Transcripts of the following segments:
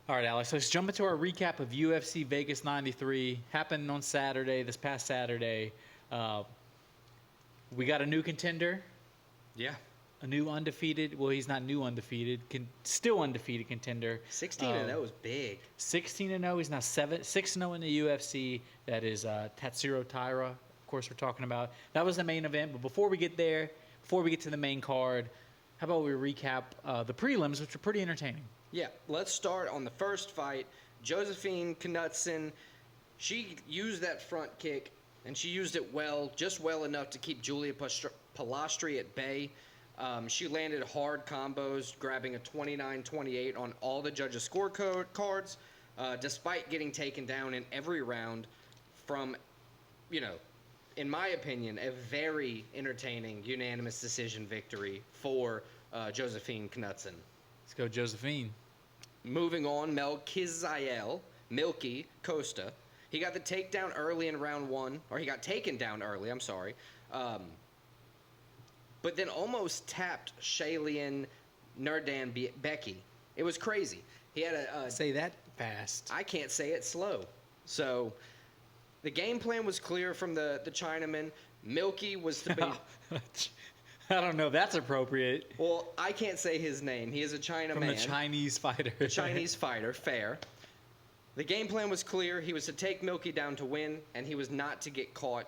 All right, Alex, let's jump into our recap of UFC Vegas 93. Happened on Saturday, this past Saturday. We got a new contender, Yeah. a new undefeated. Well, he's not new undefeated, still undefeated contender. 16-0 was big. 16-0. He's now 6-0 in the UFC. That is Tatsuro Taira, of course, we're talking about. That was the main event. But before we get there, before we get to the main card, how about we recap the prelims, which are pretty entertaining. Yeah, let's start on the first fight. Josephine Knudsen, she used that front kick, and she used it well, just well enough to keep Julia Palastri at bay. She landed hard combos, grabbing a 29-28 on all the judges' scorecards, despite getting taken down in every round from, in my opinion, a very entertaining unanimous decision victory for Josephine Knudsen. Let's go, Josephine. Moving on, Milky Costa. He got the takedown early in round one, or he got taken down early, I'm sorry. But then almost tapped Shailene Nurdan Becky. It was crazy. He had a say that fast. I can't say it slow. So the game plan was clear from the Chinaman. Milky was to be... I don't know if that's appropriate. Well, I can't say his name. He is a Chinaman. From the Chinese fighter. The Chinese fighter, fair. The game plan was clear. He was to take Milky down to win, and he was not to get caught.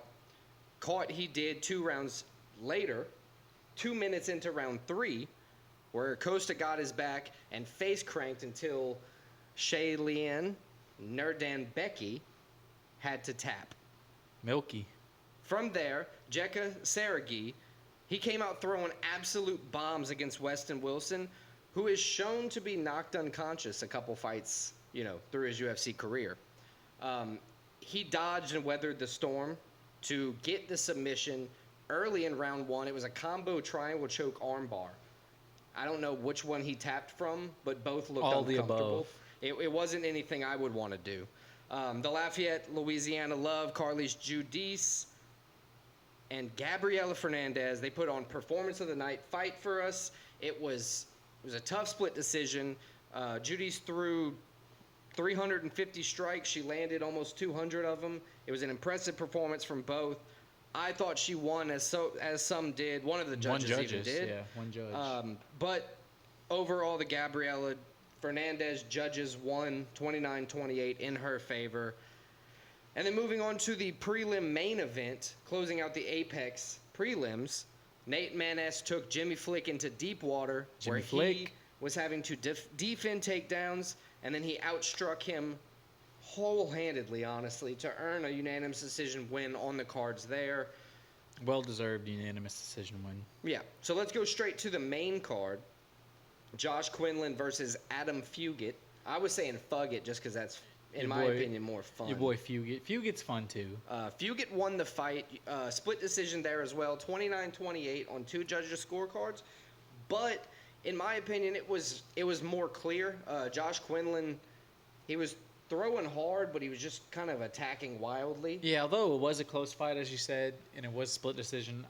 Caught he did 2 rounds later, 2 minutes into round 3, where Costa got his back and face cranked until Shailene Nurdan Becky had to tap. Milky. From there, Jekka Saragi, he came out throwing absolute bombs against Weston Wilson, who is shown to be knocked unconscious a couple fights, through his UFC career. He dodged and weathered the storm to get the submission early in round 1. It was a combo triangle choke armbar. I don't know which one he tapped from, but both looked all uncomfortable. The above. It wasn't anything I would want to do. The Lafayette, Louisiana Love, Carlise Judice, and Gabriela Fernandez, they put on performance of the night fight for us. It was a tough split decision. Judice threw 350 strikes. She landed almost 200 of them. It was an impressive performance from both. I thought she won, as some did. One of the judges even did. Yeah, one judge. But overall, the Gabriela Fernandez judges won 29-28 in her favor. And then moving on to the prelim main event, closing out the Apex prelims, Nate Maness took Jimmy Flick into deep water, he was having to defend takedowns, and then he outstruck him whole-handedly, honestly, to earn a unanimous decision win on the cards there. Well-deserved unanimous decision win. Yeah, so let's go straight to the main card. Josh Quinlan versus Adam Fugit. I was saying Fugit just because that's, in my opinion, more fun. Your boy Fugit. Fugit's fun, too. Fugit won the fight. Split decision there as well. 29-28 on 2 judges' scorecards. But, in my opinion, it was more clear. Josh Quinlan, he was throwing hard, but he was just kind of attacking wildly. Yeah, although it was a close fight, as you said, and it was a split decision,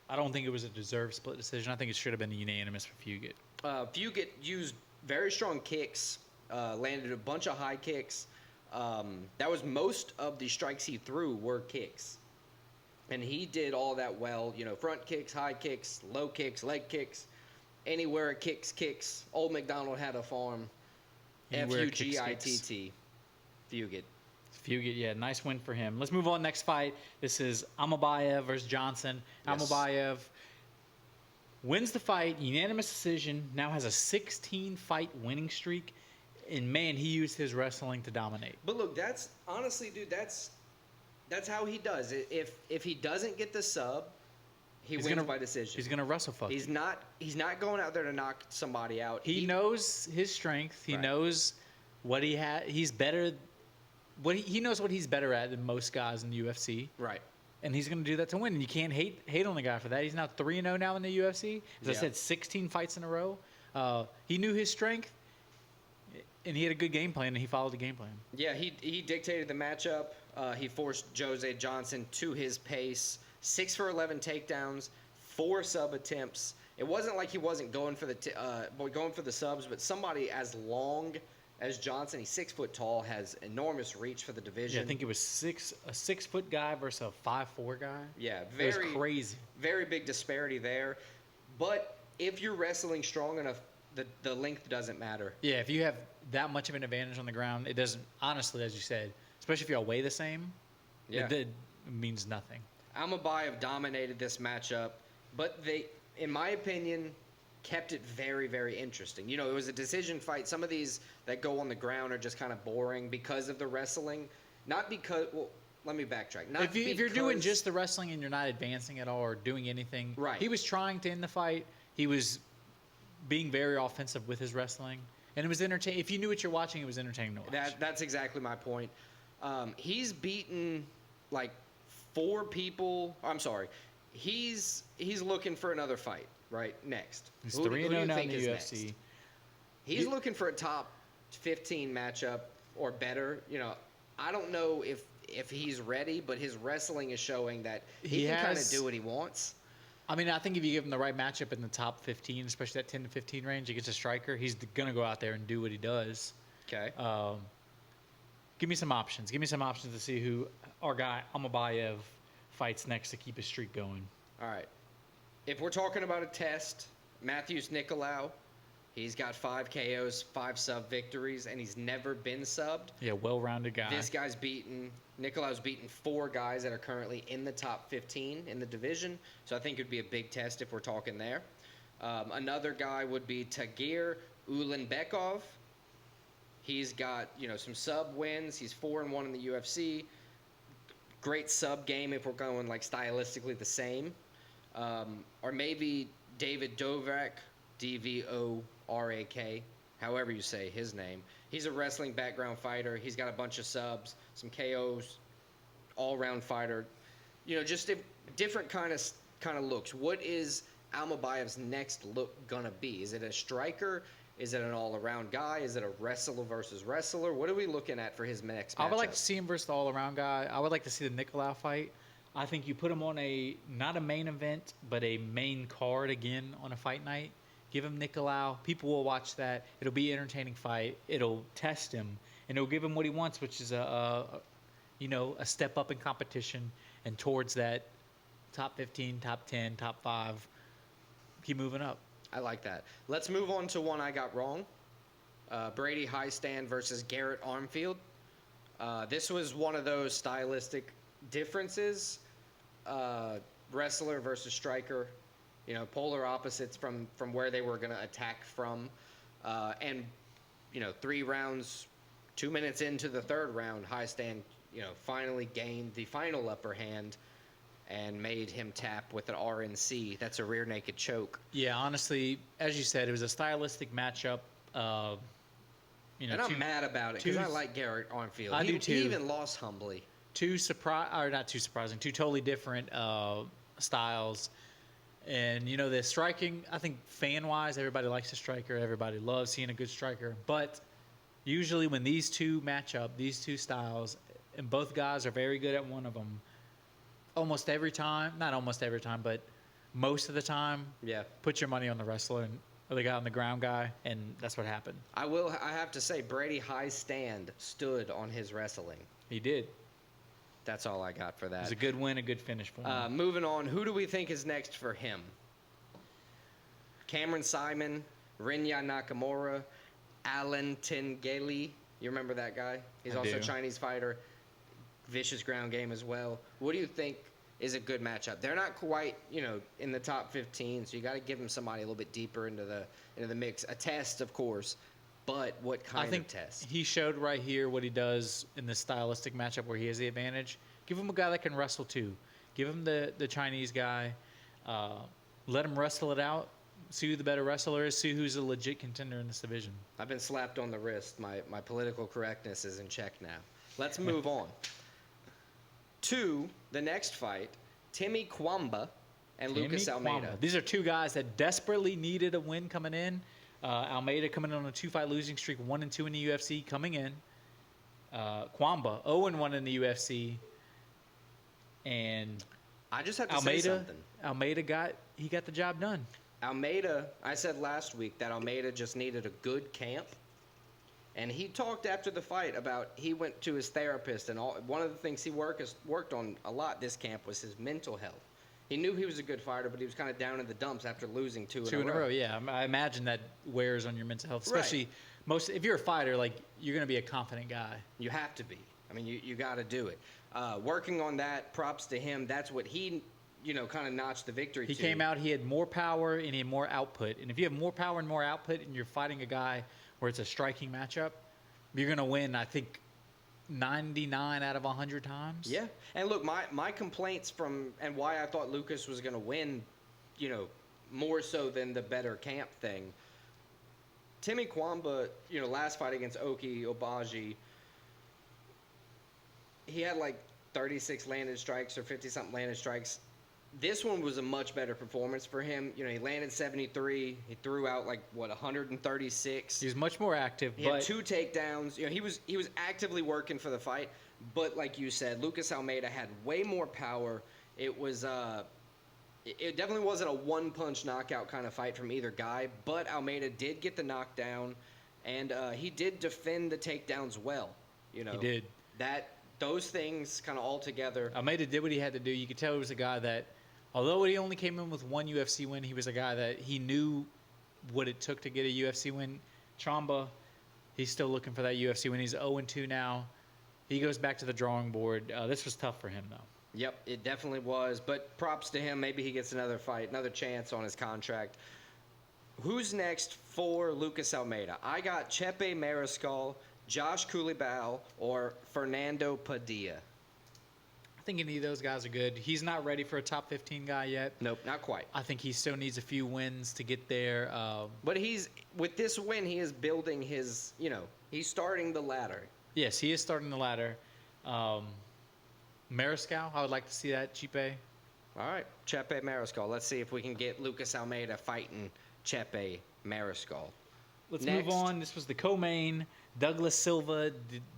I don't think it was a deserved split decision. I think it should have been unanimous for Fugit. Fugit used very strong kicks, landed a bunch of high kicks. That was most of the strikes he threw were kicks. And he did all that well, front kicks, high kicks, low kicks, leg kicks, anywhere it kicks. Old McDonald had a farm. F-U-G-I-T-T. Fugit. Fugit, yeah, nice win for him. Let's move on. Next fight. This is Amabayev versus Johnson. Yes. Amabayev wins the fight, unanimous decision, now has a 16-fight winning streak. And, man, he used his wrestling to dominate. But, look, that's – honestly, dude, that's how he does. If he doesn't get the sub, he's wins by decision. He's going to wrestle fuck He's not going out there to knock somebody out. He knows his strength. He knows what he had. He's better – he knows what he's better at than most guys in the UFC. Right. And he's going to do that to win. And you can't hate on the guy for that. He's now 3-0 now in the UFC. As I said, 16 fights in a row. He knew his strength. And he had a good game plan, and he followed the game plan. Yeah, he dictated the matchup. He forced Jose Johnson to his pace. 6 for 11 takedowns, 4 sub attempts. It wasn't like he wasn't going for the subs, but somebody as long as Johnson. He's 6 foot tall, has enormous reach for the division. Yeah, I think it was a 6-foot guy versus a 5'4" guy. Yeah, It was crazy. Very big disparity there. But if you're wrestling strong enough, the length doesn't matter. Yeah, if you have that much of an advantage on the ground, it doesn't, honestly, as you said, especially if y'all weigh the same, it means nothing. Almabayev dominated this matchup, but they, in my opinion, kept it very, very interesting. You know, it was a decision fight. Some of these that go on the ground are just kind of boring because of the wrestling. Not because, well, let me backtrack. Not If you're doing just the wrestling and you're not advancing at all or doing anything, right. He was trying to end the fight. He was being very offensive with his wrestling, and it was entertaining. If you knew what you're watching, it was entertaining to watch. That's exactly my point. He's beaten like 4 people. I'm sorry. He's looking for another fight, right? Next. He's 3-0 now in the UFC. Next? He's looking for a top 15 matchup or better. You know, I don't know if he's ready, but his wrestling is showing that he can kind of do what he wants. I mean, I think if you give him the right matchup in the top 15, especially that 10 to 15 range against a striker, he's going to go out there and do what he does. Okay. Give me some options. Give me some options to see who our guy Almabayev fights next to keep his streak going. All right. If we're talking about a test, Matthews Nicolau, he's got 5 KOs, 5 sub victories, and he's never been subbed. Yeah, well-rounded guy. This guy's Nicolau's beaten 4 guys that are currently in the top 15 in the division, so I think it would be a big test if we're talking there. Another guy would be Tagir Ulanbekov. He's got, some sub wins. He's 4-1 in the UFC. Great sub game if we're going like stylistically the same. Or maybe David Dovrak, Dvorak, however you say his name. He's a wrestling background fighter. He's got a bunch of subs, some KOs, all-round fighter. Just different kind of looks. What is Almabayev's next look gonna be? Is it a striker? Is it an all-around guy? Is it a wrestler versus wrestler? What are we looking at for his next matchup? I would like to see him versus the all-around guy. I would like to see the Nicolau fight. I think you put him on not a main event, but a main card again on a fight night. Give him Nicolau. People will watch that. It'll be an entertaining fight. It'll test him, and it'll give him what he wants, which is a step up in competition and towards that top 15, top 10, top 5. Keep moving up. I like that. Let's move on to one I got wrong. Brady Highstand versus Garrett Armfield. This was one of those stylistic differences. Wrestler versus striker. Polar opposites from where they were going to attack from. And 3 rounds, 2 minutes into the 3rd round, Highstand, finally gained the final upper hand and made him tap with an RNC. That's a rear naked choke. Yeah, honestly, as you said, it was a stylistic matchup. And I'm mad about it because I like Garrett Armfield. I do too. He even lost humbly. Not too surprising. 2 totally different styles. And, the striking, I think fan-wise, everybody likes a striker. Everybody loves seeing a good striker. But usually when these two match up, these two styles, and both guys are very good at one of them, almost every time, not almost every time, but most of the time, put your money on the wrestler or the guy on the ground guy, and that's what happened. I have to say, Brady Highstand stood on his wrestling. He did. That's all I got for that. It was a good win, a good finish for him. Moving on, who do we think is next for him? Cameron Simon, Rinya Nakamura, Alan Tengeli. You remember that guy? He's also a Chinese fighter. Vicious ground game as well. What do you think is a good matchup? They're not quite, in the top 15, so you got to give them somebody a little bit deeper into the mix. A test, of course. But what kind of test? He showed right here what he does in the stylistic matchup where he has the advantage. Give him a guy that can wrestle too. Give him the Chinese guy. Let him wrestle it out. See who the better wrestler is. See who's a legit contender in this division. I've been slapped on the wrist. My political correctness is in check now. Let's move on to the next fight. Timmy Kwamba and Lucas Almeida. These are 2 guys that desperately needed a win coming in. Almeida coming in on a 2-fight losing streak, 1-2 in the UFC coming in. Kwamba 0-1 in the UFC, and I just have to say something. Almeida got the job done. Almeida, I said last week that Almeida just needed a good camp, And he talked after the fight about he went to his therapist, and one of the things he worked on a lot this camp was his mental health. He knew he was a good fighter, but he was kind of down in the dumps after losing two in a row. Yeah. I imagine that wears on your mental health, Right. especially if you're a fighter, like you're going to be a confident guy. You have to be. I mean, you got to do it. Working on that, props to him. That's what he, kind of notched the victory He to. came out, he had more power and he had more output. And if you have more power and more output and you're fighting a guy where it's a striking matchup, you're going to win, I think, 99 out of 100 times. Yeah. And look, my complaints and why I thought Lucas was going to win, more so than the better camp thing. Timmy Kwamba, last fight against Oki Obaji, he had like 36 landed strikes or 50-something landed strikes. This one was a much better performance for him. He landed 73. He threw out 136. He was much more active. He had 2 takedowns. He was actively working for the fight. But like you said, Lucas Almeida had way more power. It was it definitely wasn't a one-punch knockout kind of fight from either guy. But Almeida did get the knockdown, and he did defend the takedowns well. He did. Those things kind of all together. Almeida did what he had to do. You could tell he was a guy that, although he only came in with 1 UFC win, he was a guy that he knew what it took to get a UFC win. Chamba, he's still looking for that UFC win. He's 0-2 now. He goes back to the drawing board. This was tough for him, though. Yep, it definitely was. But props to him. Maybe he gets another fight, another chance on his contract. Who's next for Lucas Almeida? I got Chepe Mariscal, Josh Coulibaly, or Fernando Padilla. I think any of those guys are good. He's not ready for a top 15 guy yet. Nope, not quite. I think he still needs a few wins to get there. But with this win, he is building his, he's starting the ladder. Yes, he is starting the ladder. Mariscal, I would like to see that. Chepe. All right, Chepe Mariscal. Let's see if we can get Lucas Almeida fighting Chepe Mariscal. Let's Next. move on. This was the co-main. Douglas Silva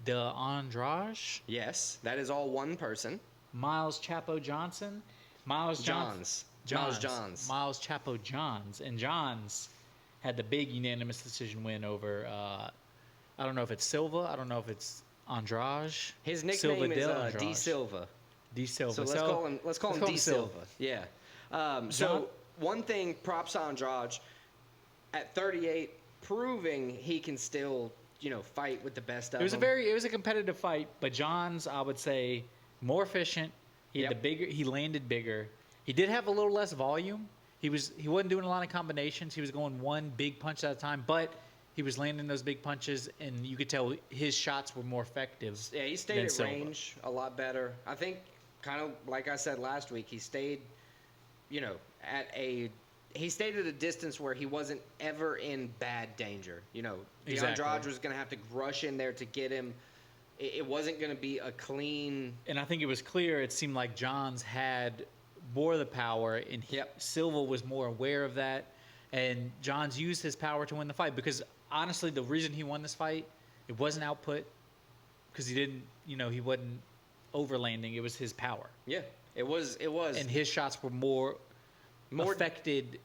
de Andrade. Yes, that is all one person. Miles Chapo Johnson. Miles Chapo Johns. And Johns had the big unanimous decision win over, I don't know if it's Silva. I don't know if it's Andrade. His nickname Silva is D Silva. D Silva. So let's call him D Silva. Yeah. So one thing, props Andrade at 38, proving he can still, fight with the best of them. It was a competitive fight, but Johns, I would say, more efficient. He had he landed bigger. He did have a little less volume. He wasn't doing a lot of combinations. He was going one big punch at a time, but he was landing those big punches, and you could tell his shots were more effective. Yeah, he stayed at range a lot better. I think, kind of like I said last week, he stayed, he stayed at a distance where he wasn't ever in bad danger. Exactly. Andrade was going to have to rush in there to get him. It wasn't going to be a clean. And I think it was clear. It seemed like Johns had more of the power, and Silva was more aware of that. And Johns used his power to win the fight because, honestly, the reason he won this fight, it wasn't output because he didn't, he wasn't overlanding. It was his power. Yeah, it was. And his shots were more affected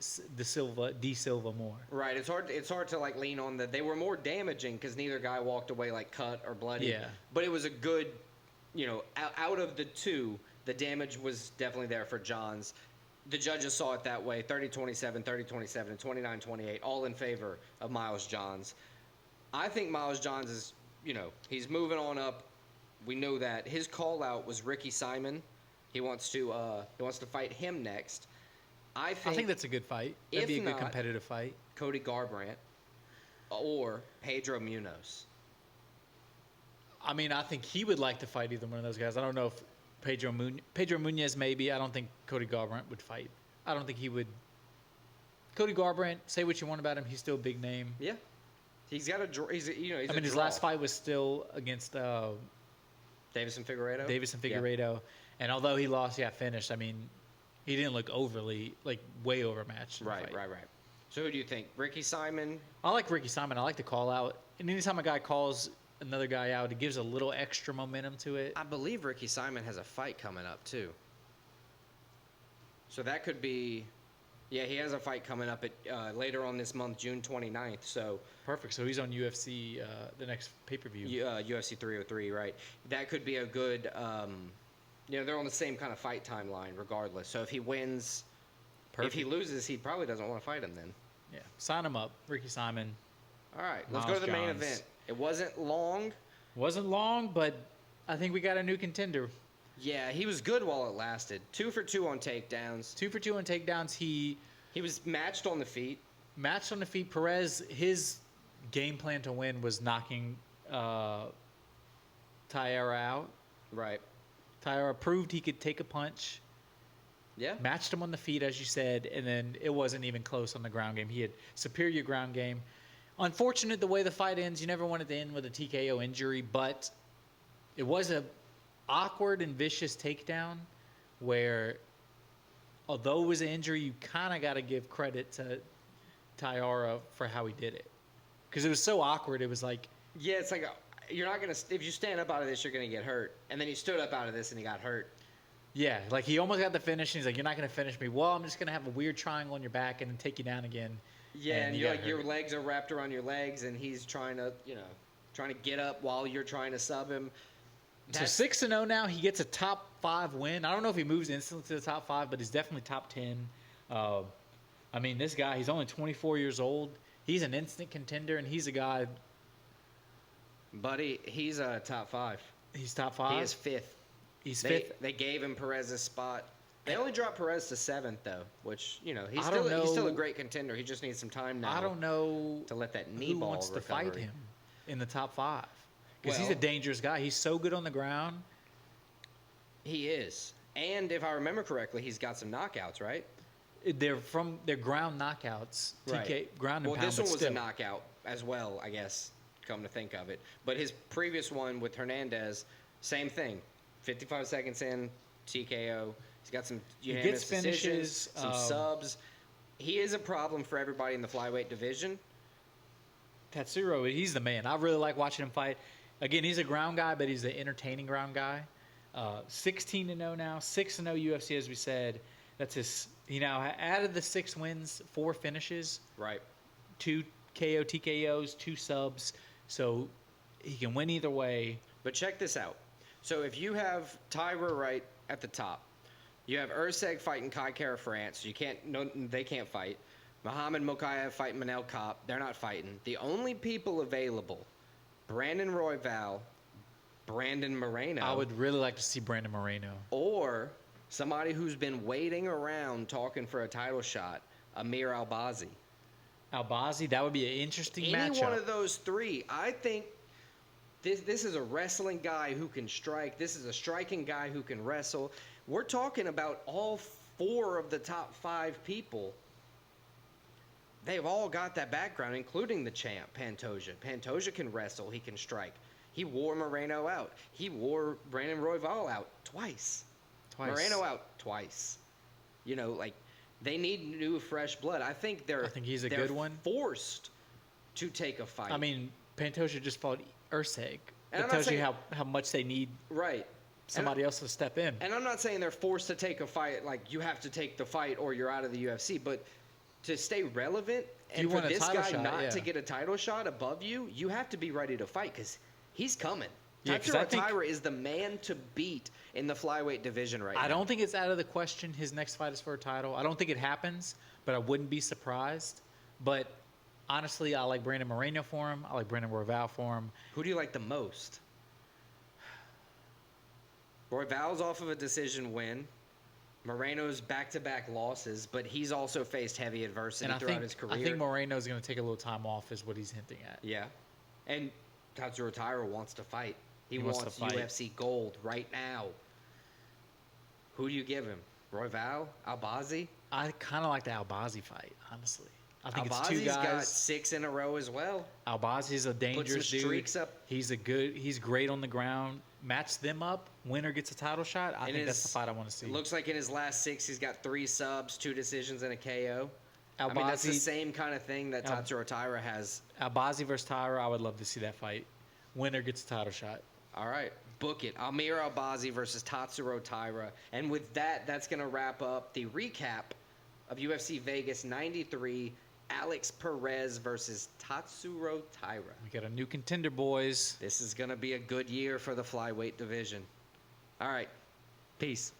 D Silva more. Right. It's hard to lean on that. They were more damaging because neither guy walked away cut or bloody. Yeah. But it was a good, out of the two, the damage was definitely there for Johns. The judges saw it that way, 30-27, 30-27, and 29-28, all in favor of Miles Johns. I think Miles Johns is, he's moving on up. We know that. His call-out was Ricky Simon. He wants to fight him next. I think that's a good fight. That'd be a good competitive fight. Cody Garbrandt or Pedro Munoz. I mean, I think he would like to fight either one of those guys. I don't know if Pedro Munoz maybe. I don't think Cody Garbrandt would fight. I don't think he would. Cody Garbrandt, say what you want about him, he's still a big name. Yeah, he's got a. He's his last fight was still against Davison Figueiredo. Yeah. And although he lost, finished. I mean, he didn't look overly way overmatched. Right. So who do you think? Ricky Simon? I like Ricky Simon. I like to call out. And anytime a guy calls another guy out, it gives a little extra momentum to it. I believe Ricky Simon has a fight coming up too. So that could be Yeah, he has a fight coming up at later on this month, June 29th. So Perfect. So he's on UFC the next pay-per-view. UFC 303, right? That could be a good. They're on the same kind of fight timeline, regardless. So if he wins, Perfect. if he loses, he probably doesn't want to fight him then. Yeah. Sign him up, Ricky Simon. All right, let's Miles go to the main Johns. event. It wasn't long. Wasn't long, but I think we got a new contender. Yeah, he was good while it lasted. 2 for 2 on takedowns. 2 for 2 on takedowns. He He was matched on the feet. matched on the feet. Perez, his game plan to win was knocking Taira out. Right. Taira proved he could take a punch. Yeah. Matched him on the feet, as you said, and then it wasn't even close on the ground game. He had superior ground game. Unfortunate the way the fight ends. You never wanted to end with a TKO injury, but it was a awkward and vicious takedown where, although it was an injury, you kind of got to give credit to Taira for how he did it. Because it was so awkward. It was like, Yeah, it's like you're not gonna. If you stand up out of this, you're gonna get hurt. And then he stood up out of this and he got hurt. yeah, like he almost got the finish, and he's like, you're not going to finish me. Well, I'm just going to have a weird triangle on your back and then take you down again. Yeah, and he you're got like your hurt. legs are wrapped around your legs, and he's trying to get up while you're trying to sub him. So 6-0 now. He gets a top 5 win. I don't know if he moves instantly to the top 5, but he's definitely top 10. I mean, this guy, he's only 24 years old. He's an instant contender, and he's a guy. Buddy, he's a top 5. He's top 5. He is 5th. He's They, 5th. they gave him Perez's spot. They only dropped Perez to 7th though, which he's I still don't he's still a know- great contender. He just needs some time now. I don't know to let that knee who ball wants to recovery. fight him in the top 5. Because he's a Well- dangerous guy. He's so good on the ground. He is, and if I remember correctly, he's got some knockouts, right? They're ground knockouts. TK, ground and Well, pound, this one but was still. a knockout as well, I guess. Come to think of it, but his previous one with Hernandez, same thing. 55 seconds in, TKO. He's got some unanimous gets finishes, decisions, some subs. He is a problem for everybody in the flyweight division. Tatsuro, he's the man. I really like watching him fight. Again, he's a ground guy, but he's an entertaining ground guy. 16-0 now, 6-0 UFC, as we said. That's his. He now added the 6 wins, 4 finishes, Right. 2 KO TKOs, 2 subs. So he can win either way. But check this out. So if you have Taira right at the top, you have Urseg fighting Kai Kara France. They can't fight. Muhammad Mokaev fighting Manel Kopp. They're not fighting. The only people available, Brandon Royval, Brandon Moreno, I would really like to see Brandon Moreno. or somebody who's been waiting around talking for a title shot, Amir Albazi. Albazi, that would be an interesting Any matchup. one of those 3, I think this is a wrestling guy who can strike. This is a striking guy who can wrestle. We're talking about all 4 of the top 5 people. They've all got that background, including the champ, Pantoja. Pantoja can wrestle. He can strike. He wore Moreno out. He wore Brandon Royval out twice. Moreno out twice. They need new, fresh blood. I think he's a they're good one. forced to take a fight. I mean, Pantoja just fought Urseg. And That I'm not tells you saying- how much they need right. somebody else to step in. And I'm not saying they're forced to take a fight, like you have to take the fight or you're out of the UFC, but to stay relevant you and for want a this title guy shot, not yeah. to get a title shot above you, you have to be ready to fight because he's coming. Yeah, 'cause I Tatsuro think- Taira is the man to beat in the flyweight division right now. I don't think it's out of the question his next fight is for a title. I don't think it happens, but I wouldn't be surprised. But honestly, I like Brandon Moreno for him. I like Brandon Royval for him. Who do you like the most? Royval's off of a decision win. Moreno's back-to-back losses, but he's also faced heavy adversity And I throughout think, his career. I think Moreno's going to take a little time off is what he's hinting at. Yeah. And Tatsuro Taira wants to fight. He wants wants to fight. UFC gold right now. Who do you give him? Royval? Albazi? I kind of like the Albazi fight, honestly. I think it's 2 Albazi's got guys. 6 in a row as well. Albazi's a dangerous dude. streaks up. He's great on the ground. Match them up. Winner gets a title shot. I think that's the fight I want to see. It looks like in his last 6, he's got 3 subs, 2 decisions, and a KO. Albazi, I mean, that's the same kind of thing that Tatsuro Taira has. Albazi versus Taira, I would love to see that fight. Winner gets a title shot. All right, book it. Amir Albazi versus Tatsuro Taira. And with that, that's going to wrap up the recap of UFC Vegas 93, Alex Perez versus Tatsuro Taira. We got a new contender, boys. This is going to be a good year for the flyweight division. All right. Peace.